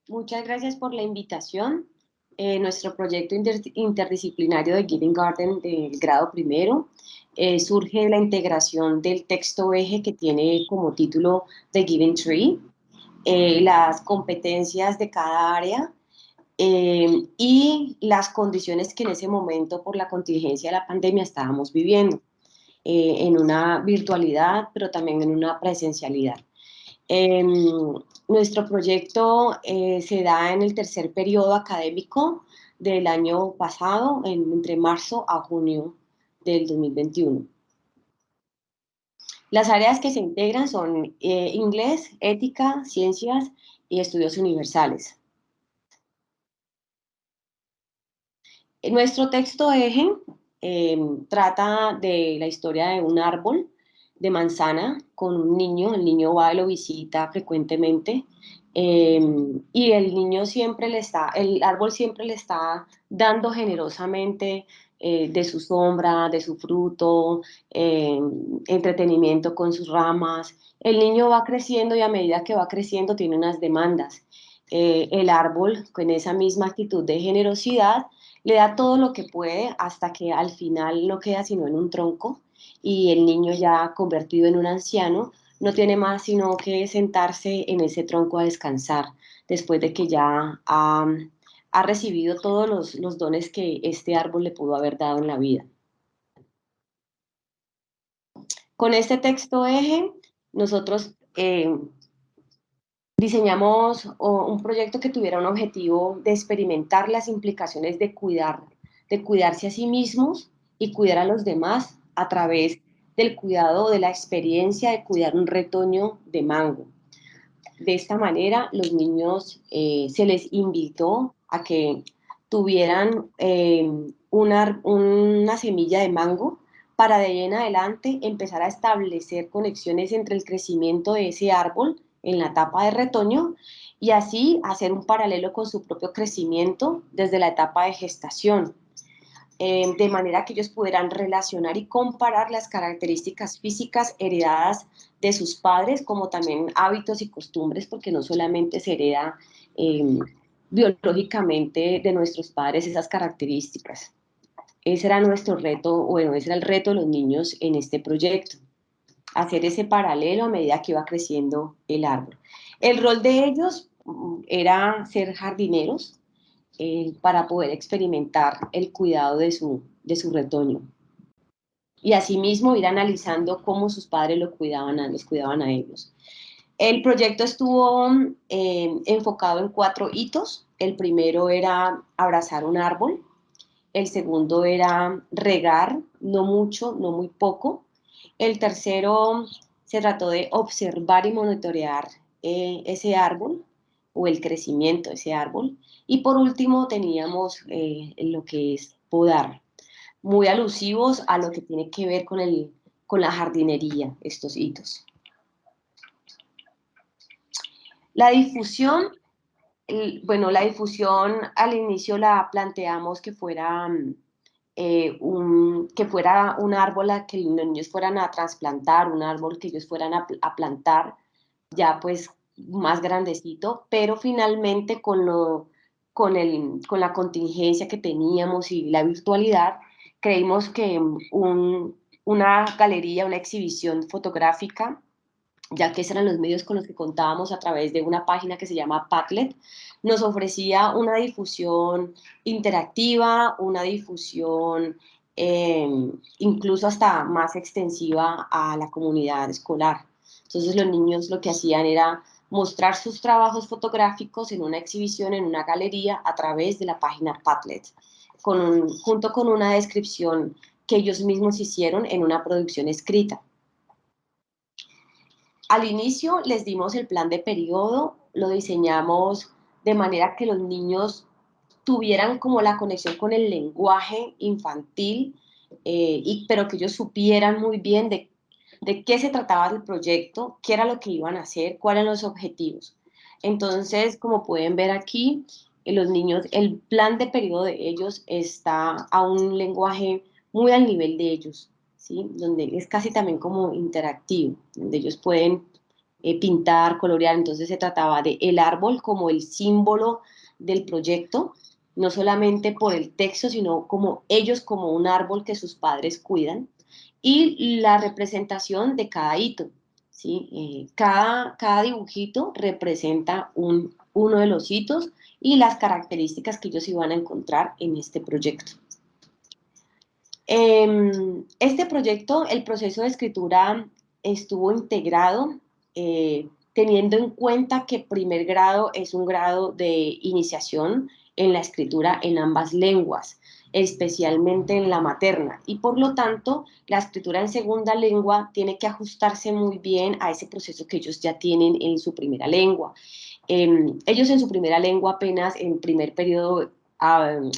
Muchas gracias por la invitación. Nuestro proyecto interdisciplinario de Giving Garden del grado primero surge de la integración del texto eje que tiene como título The Giving Tree, las competencias de cada área y las condiciones que en ese momento por la contingencia de la pandemia estábamos viviendo, en una virtualidad, pero también en una presencialidad. Nuestro proyecto se da en el tercer periodo académico del año pasado, entre marzo a junio del 2021. Las áreas que se integran son inglés, ética, ciencias y estudios universales. Nuestro texto eje trata de la historia de un árbol de manzana con un niño. El niño va y lo visita frecuentemente, eh, y el árbol siempre le está dando generosamente de su sombra, de su fruto, eh, entretenimiento con sus ramas. El niño va creciendo y a medida que va creciendo tiene unas demandas. El árbol, con esa misma actitud de generosidad, le da todo lo que puede hasta que al final no queda sino en un tronco y el niño ya convertido en un anciano no tiene más sino que sentarse en ese tronco a descansar después de que ya ha recibido todos los dones que este árbol le pudo haber dado en la vida. Con este texto eje, nosotros diseñamos un proyecto que tuviera un objetivo de experimentar las implicaciones de cuidarse a sí mismos y cuidar a los demás a través del cuidado, de la experiencia de cuidar un retoño de mango. De esta manera, los niños se les invitó a que tuvieran una semilla de mango para de ahí en adelante empezar a establecer conexiones entre el crecimiento de ese árbol en la etapa de retoño y así hacer un paralelo con su propio crecimiento desde la etapa de gestación, de manera que ellos pudieran relacionar y comparar las características físicas heredadas de sus padres, como también hábitos y costumbres, porque no solamente se hereda eh, biológicamente de nuestros padres esas características. Ese era nuestro reto, bueno, ese era el reto de los niños en este proyecto, hacer ese paralelo a medida que iba creciendo el árbol. El rol de ellos era ser jardineros, para poder experimentar el cuidado de su retoño. Y asimismo ir analizando cómo sus padres los cuidaban a ellos. El proyecto estuvo enfocado en 4 hitos. El primero era abrazar un árbol. El segundo era regar, no mucho, no muy poco. El tercero se trató de observar y monitorear ese árbol o el crecimiento de ese árbol. Y por último teníamos lo que es podar, muy alusivos a lo que tiene que ver con la jardinería, estos hitos. La difusión, bueno, la difusión al inicio la planteamos que fuera que fuera un árbol a que los niños fueran a trasplantar, un árbol que ellos fueran a plantar, ya pues más grandecito, pero finalmente con la contingencia que teníamos y la virtualidad, creímos que una galería, una exhibición fotográfica, ya que esos eran los medios con los que contábamos a través de una página que se llama Padlet, nos ofrecía una difusión interactiva, una difusión eh, incluso hasta más extensiva a la comunidad escolar. Entonces los niños lo que hacían era mostrar sus trabajos fotográficos en una exhibición, en una galería, a través de la página Padlet, junto con una descripción que ellos mismos hicieron en una producción escrita. Al inicio les dimos el plan de periodo, lo diseñamos de manera que los niños tuvieran como la conexión con el lenguaje infantil, pero que ellos supieran muy bien de qué se trataba el proyecto, qué era lo que iban a hacer, cuáles eran los objetivos. Entonces, como pueden ver aquí, los niños, el plan de periodo de ellos está a un lenguaje muy al nivel de ellos, ¿sí? Donde es casi también como interactivo, donde ellos pueden pintar, colorear. Entonces se trataba de el árbol como el símbolo del proyecto, no solamente por el texto, sino como ellos como un árbol que sus padres cuidan, y la representación de cada hito. ¿Sí? Cada dibujito representa uno de los hitos y las características que ellos iban a encontrar en este proyecto. Este proyecto, el proceso de escritura estuvo integrado teniendo en cuenta que primer grado es un grado de iniciación en la escritura en ambas lenguas, especialmente en la materna, y por lo tanto la escritura en segunda lengua tiene que ajustarse muy bien a ese proceso que ellos ya tienen en su primera lengua. Ellos en su primera lengua apenas en primer periodo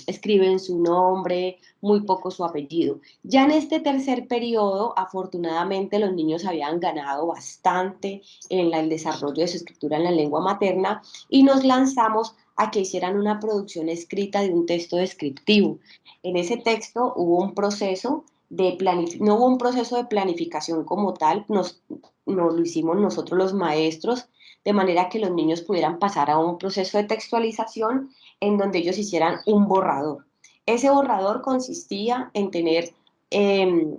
escriben su nombre, muy poco su apellido. Ya en este tercer periodo, afortunadamente, los niños habían ganado bastante en el desarrollo de su escritura en la lengua materna y nos lanzamos a que hicieran una producción escrita de un texto descriptivo. En ese texto hubo un proceso no hubo un proceso de planificación como tal, nos lo hicimos nosotros los maestros, de manera que los niños pudieran pasar a un proceso de textualización en donde ellos hicieran un borrador. Ese borrador consistía en tener eh,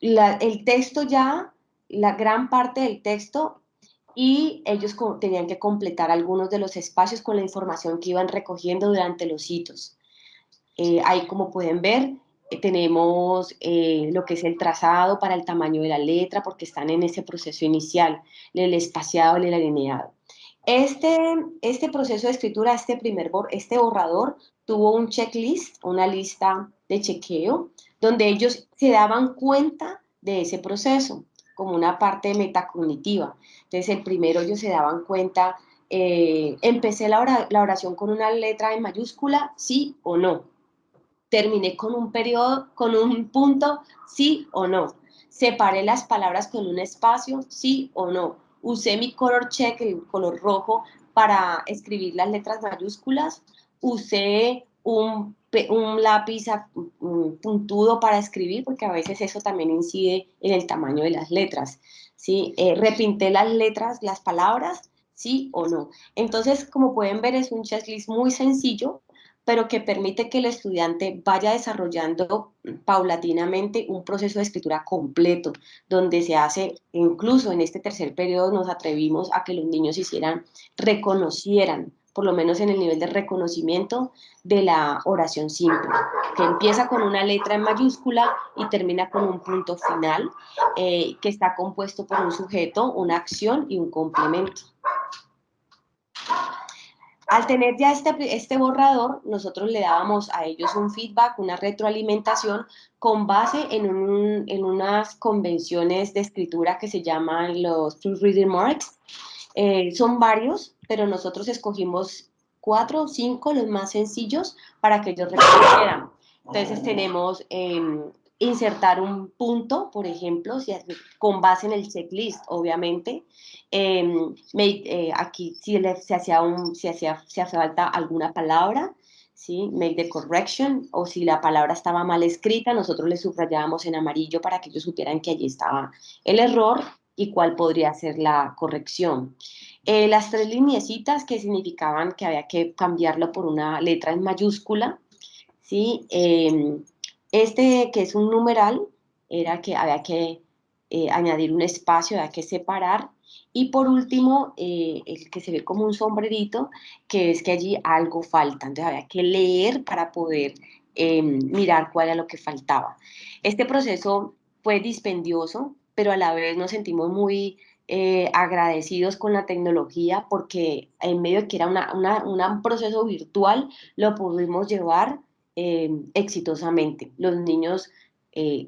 el texto ya, la gran parte del texto, y ellos tenían que completar algunos de los espacios con la información que iban recogiendo durante los hitos. Ahí, como pueden ver, tenemos lo que es el trazado para el tamaño de la letra, porque están en ese proceso inicial, el espaciado, el alineado. Este proceso de escritura, este borrador, tuvo un checklist, una lista de chequeo, donde ellos se daban cuenta de ese proceso, como una parte metacognitiva. Entonces, el primero ellos se daban cuenta, empecé la oración con una letra en mayúscula, sí o no. Terminé con un periodo, con un punto, sí o no. Separé las palabras con un espacio, sí o no. Usé mi color check, el color rojo, para escribir las letras mayúsculas. Usé un lápiz puntudo para escribir, porque a veces eso también incide en el tamaño de las letras. ¿Sí? Repinté las letras, las palabras, sí o no. Entonces, como pueden ver, es un checklist muy sencillo, pero que permite que el estudiante vaya desarrollando paulatinamente un proceso de escritura completo, donde se hace, incluso en este tercer periodo nos atrevimos a que los niños reconocieran, por lo menos en el nivel de reconocimiento de la oración simple, que empieza con una letra en mayúscula y termina con un punto final, que está compuesto por un sujeto, una acción y un complemento. Al tener ya este borrador, nosotros le dábamos a ellos un feedback, una retroalimentación con base en unas convenciones de escritura que se llaman los Proofreading Marks. Son varios, pero nosotros escogimos 4 o 5, los más sencillos, para que ellos reconocieran. Entonces tenemos insertar un punto, por ejemplo, con base en el checklist, obviamente. Aquí si hace falta alguna palabra, ¿sí? Make the correction, o si la palabra estaba mal escrita, nosotros le subrayábamos en amarillo para que ellos supieran que allí estaba el error y cuál podría ser la corrección. Las 3 lineecitas que significaban que había que cambiarlo por una letra en mayúscula, ¿sí? Este que es un numeral, era que había que añadir un espacio, había que separar. Y por último, el que se ve como un sombrerito, que es que allí algo falta. Entonces había que leer para poder mirar cuál era lo que faltaba. Este proceso fue dispendioso, pero a la vez nos sentimos muy agradecidos con la tecnología, porque en medio de que era un proceso virtual, lo pudimos llevar exitosamente. Los niños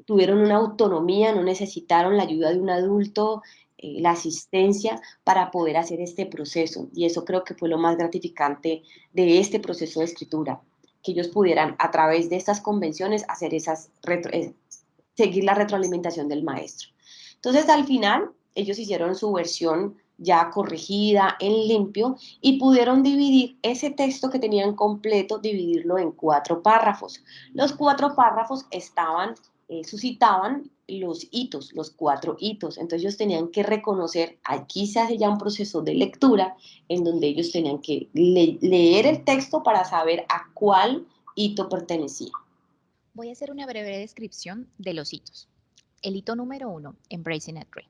tuvieron una autonomía, no necesitaron la ayuda de un adulto, la asistencia para poder hacer este proceso. Y eso creo que fue lo más gratificante de este proceso de escritura, que ellos pudieran a través de estas convenciones hacer seguir la retroalimentación del maestro. Entonces, al final, ellos hicieron su versión ya corregida, en limpio, y pudieron dividir ese texto que tenían completo, dividirlo en 4 párrafos. Los 4 párrafos suscitaban los hitos, los 4 hitos. Entonces ellos tenían que reconocer, aquí se hace ya un proceso de lectura en donde ellos tenían que leer el texto para saber a cuál hito pertenecía. Voy a hacer una breve descripción de los hitos. El hito número 1, Embracing a Tree.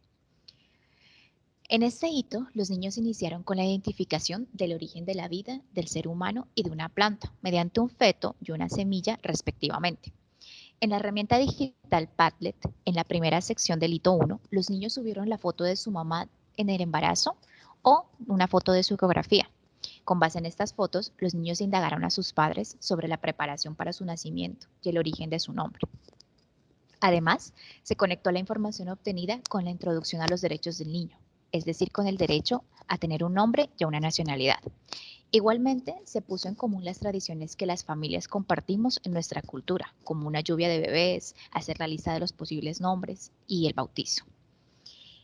En este hito, los niños iniciaron con la identificación del origen de la vida, del ser humano y de una planta, mediante un feto y una semilla respectivamente. En la herramienta digital Padlet, en la primera sección del hito 1, los niños subieron la foto de su mamá en el embarazo o una foto de su ecografía. Con base en estas fotos, los niños indagaron a sus padres sobre la preparación para su nacimiento y el origen de su nombre. Además, se conectó la información obtenida con la introducción a los derechos del niño, es decir, con el derecho a tener un nombre y a una nacionalidad. Igualmente, se puso en común las tradiciones que las familias compartimos en nuestra cultura, como una lluvia de bebés, hacer la lista de los posibles nombres y el bautizo.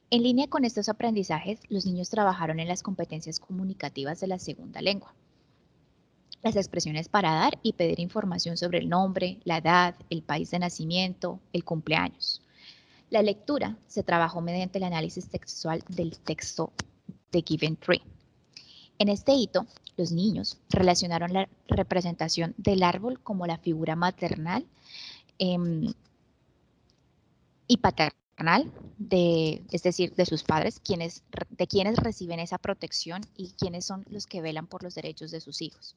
En línea con estos aprendizajes, los niños trabajaron en las competencias comunicativas de la segunda lengua. Las expresiones para dar y pedir información sobre el nombre, la edad, el país de nacimiento, el cumpleaños. La lectura se trabajó mediante el análisis textual del texto de Given Tree. En este hito, los niños relacionaron la representación del árbol como la figura maternal y paternal, es decir, de sus padres, de quienes reciben esa protección y quienes son los que velan por los derechos de sus hijos.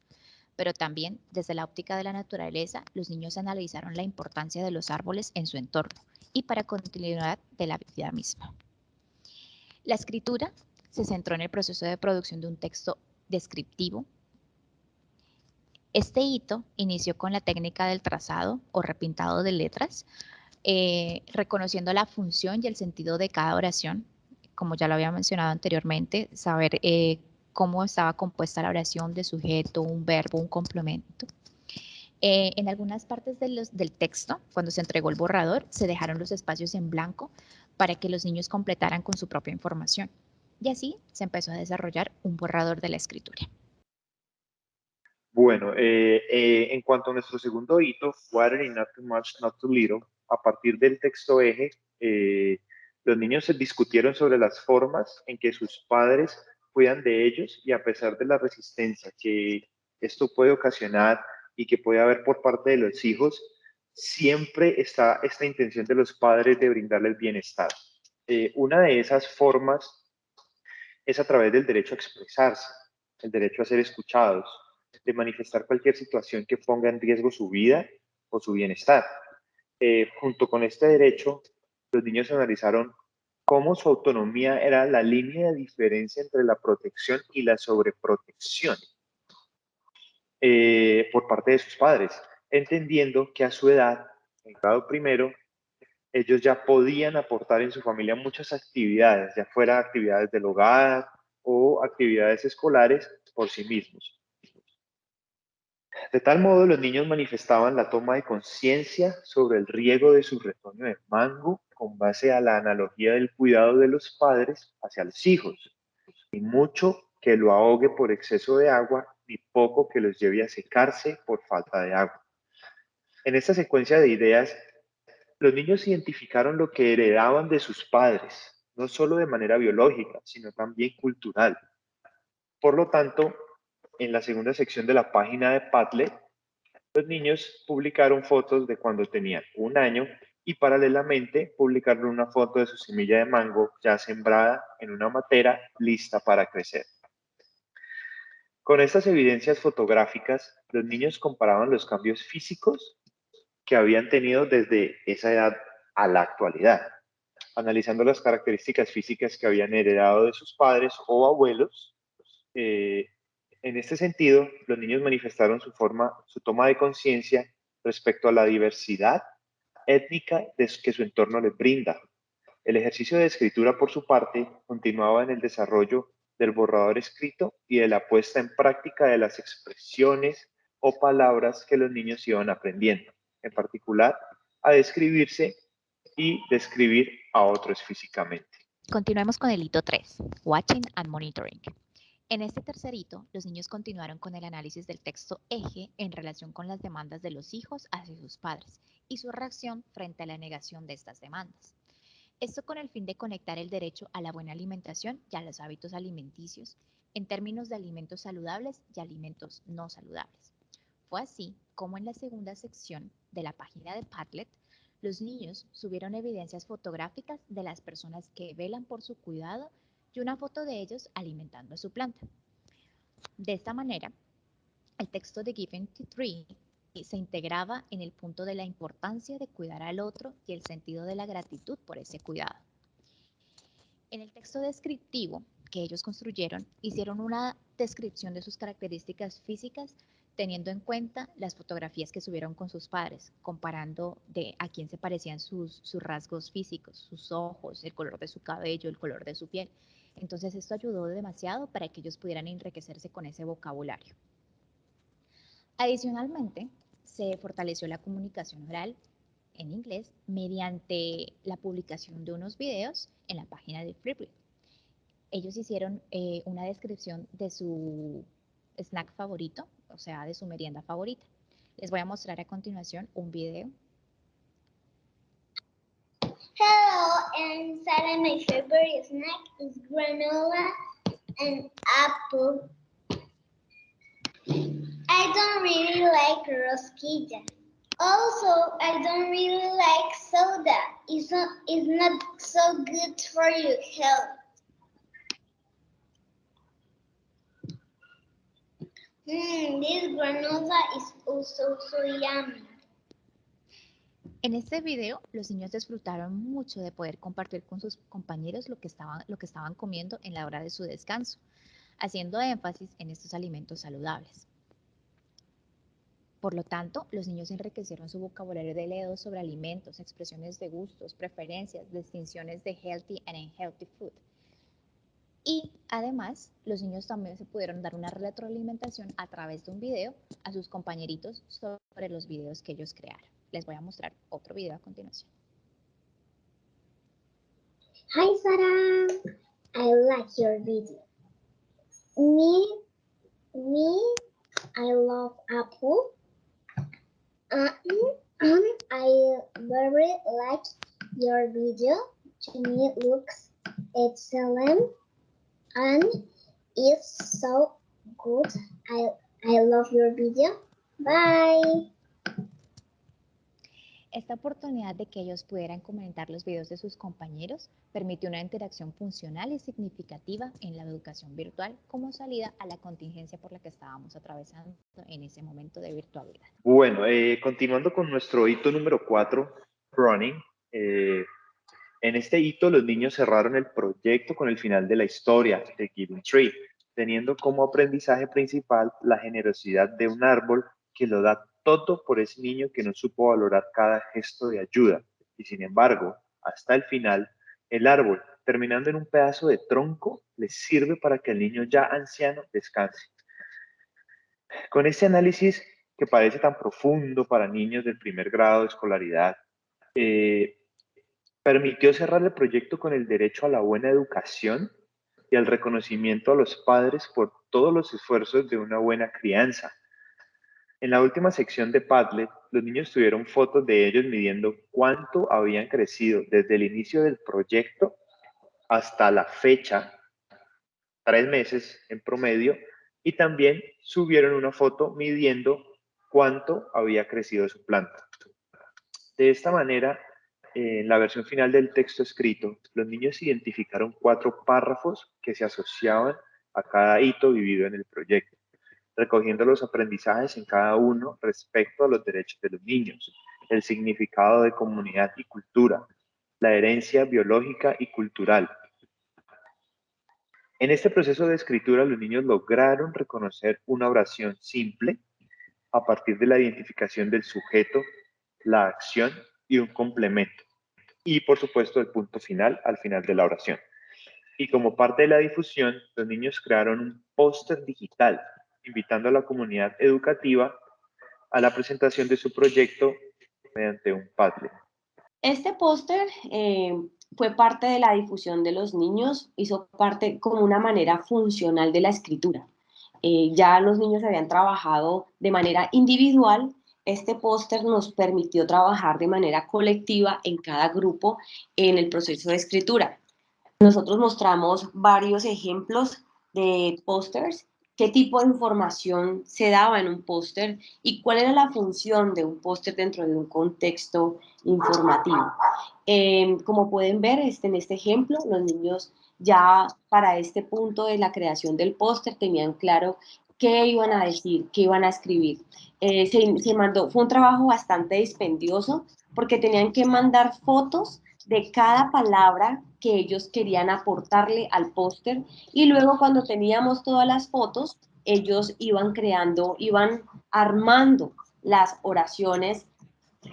Pero también, desde la óptica de la naturaleza, los niños analizaron la importancia de los árboles en su entorno y para continuidad de la vida misma. La escritura se centró en el proceso de producción de un texto descriptivo. Este hito inició con la técnica del trazado o repintado de letras, reconociendo la función y el sentido de cada oración, como ya lo había mencionado anteriormente, saber cómo estaba compuesta la oración de sujeto, un verbo, un complemento. En algunas partes del texto, cuando se entregó el borrador, se dejaron los espacios en blanco para que los niños completaran con su propia información. Y así se empezó a desarrollar un borrador de la escritura. Bueno, en cuanto a nuestro segundo hito, Watering Not Too Much, Not Too Little, a partir del texto eje, los niños se discutieron sobre las formas en que sus padres cuidan de ellos y a pesar de la resistencia que esto puede ocasionar y que puede haber por parte de los hijos, siempre está esta intención de los padres de brindarles bienestar. Una de esas formas es a través del derecho a expresarse, el derecho a ser escuchados, de manifestar cualquier situación que ponga en riesgo su vida o su bienestar. Junto con este derecho, los niños analizaron cómo su autonomía era la línea de diferencia entre la protección y la sobreprotección por parte de sus padres, entendiendo que a su edad, en grado primero, ellos ya podían aportar en su familia muchas actividades, ya fuera actividades del hogar o actividades escolares por sí mismos. De tal modo, los niños manifestaban la toma de conciencia sobre el riego de su retoño de mango con base a la analogía del cuidado de los padres hacia los hijos, ni mucho que lo ahogue por exceso de agua, ni poco que los lleve a secarse por falta de agua. En esta secuencia de ideas, los niños identificaron lo que heredaban de sus padres, no solo de manera biológica, sino también cultural. Por lo tanto, en la segunda sección de la página de Padlet, los niños publicaron fotos de cuando tenían 1 año y paralelamente publicaron una foto de su semilla de mango ya sembrada en una matera lista para crecer. Con estas evidencias fotográficas, los niños comparaban los cambios físicos que habían tenido desde esa edad a la actualidad, analizando las características físicas que habían heredado de sus padres o abuelos. En este sentido, los niños manifestaron su toma de conciencia respecto a la diversidad étnica que su entorno les brinda. El ejercicio de escritura, por su parte, continuaba en el desarrollo del borrador escrito y de la puesta en práctica de las expresiones o palabras que los niños iban aprendiendo, en particular a describirse y describir a otros físicamente. Continuemos con el hito 3, Watching and Monitoring. En este tercer hito, los niños continuaron con el análisis del texto eje en relación con las demandas de los hijos hacia sus padres y su reacción frente a la negación de estas demandas. Esto con el fin de conectar el derecho a la buena alimentación y a los hábitos alimenticios en términos de alimentos saludables y alimentos no saludables. Fue así como en la segunda sección de la página de Padlet, los niños subieron evidencias fotográficas de las personas que velan por su cuidado y una foto de ellos alimentando a su planta. De esta manera, el texto de Given to Tree se integraba en el punto de la importancia de cuidar al otro y el sentido de la gratitud por ese cuidado. En el texto descriptivo que ellos construyeron, hicieron una descripción de sus características físicas teniendo en cuenta las fotografías que subieron con sus padres, comparando a quién se parecían sus rasgos físicos, sus ojos, el color de su cabello, el color de su piel. Entonces esto ayudó demasiado para que ellos pudieran enriquecerse con ese vocabulario. Adicionalmente, se fortaleció la comunicación oral en inglés mediante la publicación de unos videos en la página de Flipgrid. Ellos hicieron una descripción de su snack favorito, o sea, de su merienda favorita. Les voy a mostrar a continuación un video. Hello, and Sarah, my favorite snack is granola and apple. I don't really like rosquilla. Also, I don't really like soda. It's not so good for your health. This granola is also so yummy. En este video, los niños disfrutaron mucho de poder compartir con sus compañeros lo que estaban comiendo en la hora de su descanso, haciendo énfasis en estos alimentos saludables. Por lo tanto, los niños enriquecieron su vocabulario de leído sobre alimentos, expresiones de gustos, preferencias, distinciones de healthy and unhealthy food. Y además, los niños también se pudieron dar una retroalimentación a través de un video a sus compañeritos sobre los videos que ellos crearon. Les voy a mostrar otro video a continuación. Hi Sarah, I like your video. Me, I love apple. I very like your video. To me, it looks excellent and it's so good. I love your video. Bye. Esta oportunidad de que ellos pudieran comentar los videos de sus compañeros permitió una interacción funcional y significativa en la educación virtual como salida a la contingencia por la que estábamos atravesando en ese momento de virtualidad. Bueno, continuando con nuestro hito número 4, Running. En este hito los niños cerraron el proyecto con el final de la historia de Giving Tree, teniendo como aprendizaje principal la generosidad de un árbol que lo da todo por ese niño que no supo valorar cada gesto de ayuda. Y sin embargo, hasta el final, el árbol, terminando en un pedazo de tronco, le sirve para que el niño ya anciano descanse. Con este análisis que parece tan profundo para niños del primer grado de escolaridad, permitió cerrar el proyecto con el derecho a la buena educación y al reconocimiento a los padres por todos los esfuerzos de una buena crianza. En la última sección de Padlet, los niños tuvieron fotos de ellos midiendo cuánto habían crecido desde el inicio del proyecto hasta la fecha, 3 meses en promedio, y también subieron una foto midiendo cuánto había crecido su planta. De esta manera, en la versión final del texto escrito, los niños identificaron 4 párrafos que se asociaban a cada hito vivido en el proyecto, recogiendo los aprendizajes en cada uno respecto a los derechos de los niños, el significado de comunidad y cultura, la herencia biológica y cultural. En este proceso de escritura, los niños lograron reconocer una oración simple a partir de la identificación del sujeto, la acción y un complemento. Y, por supuesto, el punto final al final de la oración. Y como parte de la difusión, los niños crearon un póster digital, invitando a la comunidad educativa a la presentación de su proyecto mediante un Padlet. Este póster fue parte de la difusión de los niños, hizo parte como una manera funcional de la escritura. Ya los niños habían trabajado de manera individual. Este póster nos permitió trabajar de manera colectiva en cada grupo en el proceso de escritura. Nosotros mostramos varios ejemplos de pósters, qué tipo de información se daba en un póster y cuál era la función de un póster dentro de un contexto informativo. Como pueden ver en este ejemplo, los niños ya para este punto de la creación del póster tenían claro qué iban a decir, qué iban a escribir. Fue un trabajo bastante dispendioso porque tenían que mandar fotos de cada palabra que ellos querían aportarle al póster y luego cuando teníamos todas las fotos, ellos iban creando, iban armando las oraciones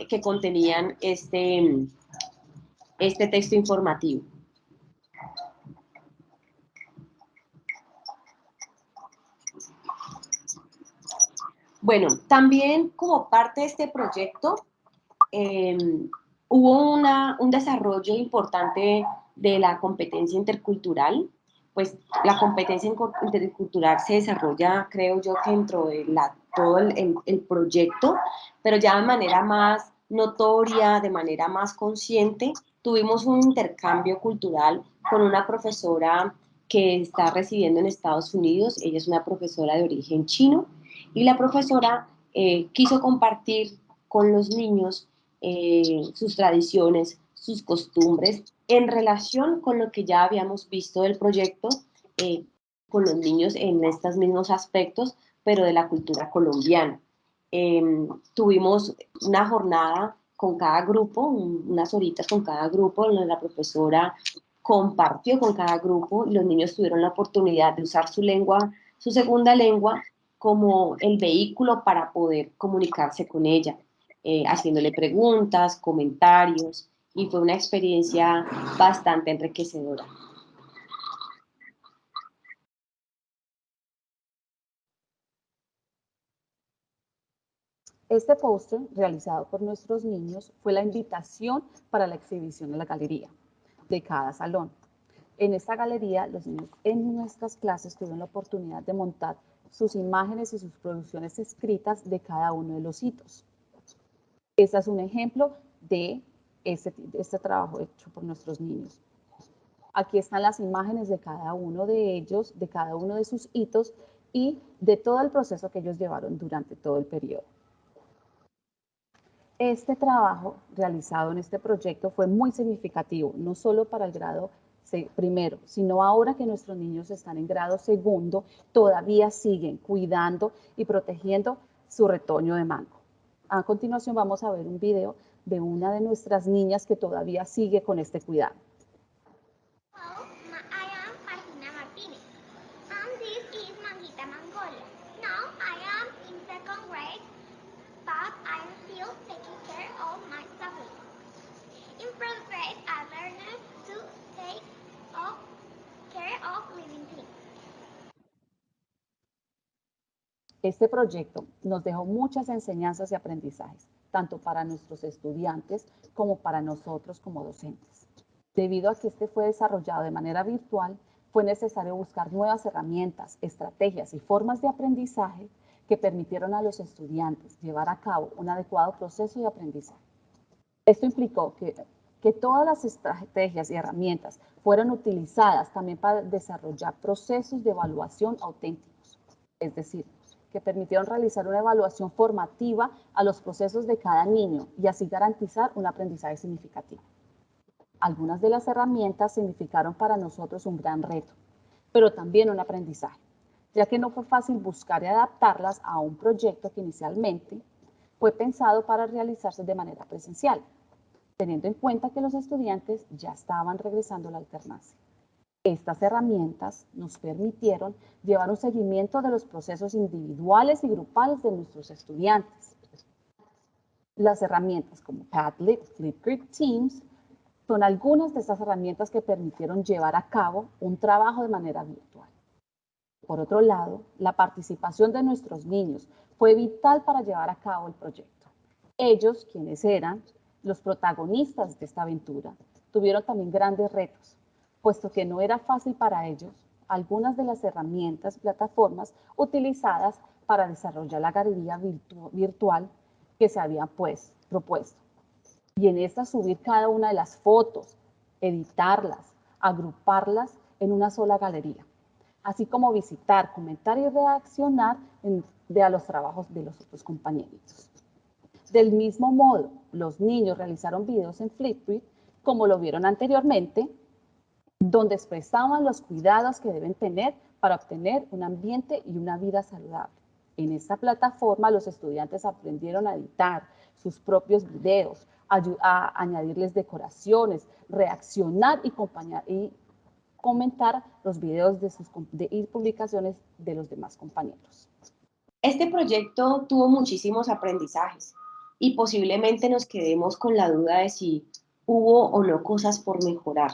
que contenían este texto informativo. Bueno, también como parte de este proyecto hubo un desarrollo importante de la competencia intercultural. Pues la competencia intercultural se desarrolla, creo yo, que dentro de todo el proyecto, pero ya de manera más notoria, de manera más consciente. Tuvimos un intercambio cultural con una profesora que está residiendo en Estados Unidos. Ella es una profesora de origen chino y la profesora quiso compartir con los niños sus tradiciones, sus costumbres, en relación con lo que ya habíamos visto del proyecto con los niños en estos mismos aspectos, pero de la cultura colombiana. Tuvimos una jornada con cada grupo, unas horitas con cada grupo, donde la profesora compartió con cada grupo y los niños tuvieron la oportunidad de usar su lengua, su segunda lengua, como el vehículo para poder comunicarse con ella, haciéndole preguntas, comentarios, y fue una experiencia bastante enriquecedora. Este póster, realizado por nuestros niños, fue la invitación para la exhibición en la galería de cada salón. En esta galería, los niños en nuestras clases tuvieron la oportunidad de montar sus imágenes y sus producciones escritas de cada uno de los hitos. Este es un ejemplo de este trabajo hecho por nuestros niños. Aquí están las imágenes de cada uno de ellos, de cada uno de sus hitos y de todo el proceso que ellos llevaron durante todo el periodo. Este trabajo realizado en este proyecto fue muy significativo, no solo para el grado primero, sino ahora que nuestros niños están en grado segundo, todavía siguen cuidando y protegiendo su retoño de mango. A continuación vamos a ver un video de una de nuestras niñas que todavía sigue con este cuidado. Hello, I am Martina Martinez, and this is Manguita Mangolia. Now I am in second grade, but I am still taking care of my siblings. In first grade, I learned to take care of living things. Este proyecto nos dejó muchas enseñanzas y aprendizajes, tanto para nuestros estudiantes como para nosotros como docentes. Debido a que este fue desarrollado de manera virtual, fue necesario buscar nuevas herramientas, estrategias y formas de aprendizaje que permitieron a los estudiantes llevar a cabo un adecuado proceso de aprendizaje. Esto implicó que todas las estrategias y herramientas fueron utilizadas también para desarrollar procesos de evaluación auténticos, es decir, que permitieron realizar una evaluación formativa a los procesos de cada niño y así garantizar un aprendizaje significativo. Algunas de las herramientas significaron para nosotros un gran reto, pero también un aprendizaje, ya que no fue fácil buscar y adaptarlas a un proyecto que inicialmente fue pensado para realizarse de manera presencial, teniendo en cuenta que los estudiantes ya estaban regresando a la alternancia. Estas herramientas nos permitieron llevar un seguimiento de los procesos individuales y grupales de nuestros estudiantes. Las herramientas como Padlet, Flipgrid, Teams son algunas de estas herramientas que permitieron llevar a cabo un trabajo de manera virtual. Por otro lado, la participación de nuestros niños fue vital para llevar a cabo el proyecto. Ellos, quienes eran los protagonistas de esta aventura, tuvieron también grandes retos, puesto que no era fácil para ellos algunas de las herramientas, plataformas utilizadas para desarrollar la galería virtual que se habían propuesto. Y en esta subir cada una de las fotos, editarlas, agruparlas en una sola galería, así como visitar, comentar y reaccionar a los trabajos de los otros compañeritos. Del mismo modo, los niños realizaron videos en Flipgrid, como lo vieron anteriormente, donde expresaban los cuidados que deben tener para obtener un ambiente y una vida saludable. En esta plataforma los estudiantes aprendieron a editar sus propios videos, a añadirles decoraciones, reaccionar y comentar los videos y publicaciones de los demás compañeros. Este proyecto tuvo muchísimos aprendizajes y posiblemente nos quedemos con la duda de si hubo o no cosas por mejorar.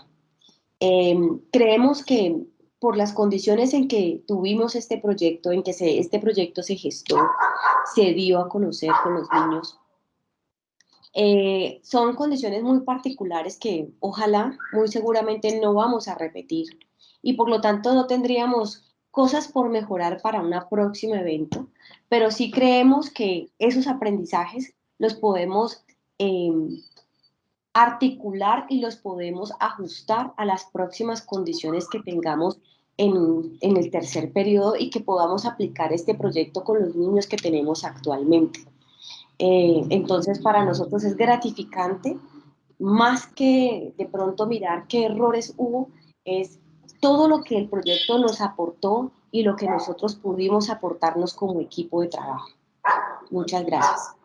Creemos que por las condiciones en que tuvimos este proyecto, en que este proyecto se gestó, se dio a conocer con los niños, son condiciones muy particulares que ojalá, muy seguramente no vamos a repetir y por lo tanto no tendríamos cosas por mejorar para un próximo evento, pero sí creemos que esos aprendizajes los podemos articular y los podemos ajustar a las próximas condiciones que tengamos en el tercer periodo y que podamos aplicar este proyecto con los niños que tenemos actualmente. Entonces, para nosotros es gratificante, más que de pronto mirar qué errores hubo, es todo lo que el proyecto nos aportó y lo que nosotros pudimos aportarnos como equipo de trabajo. Muchas gracias.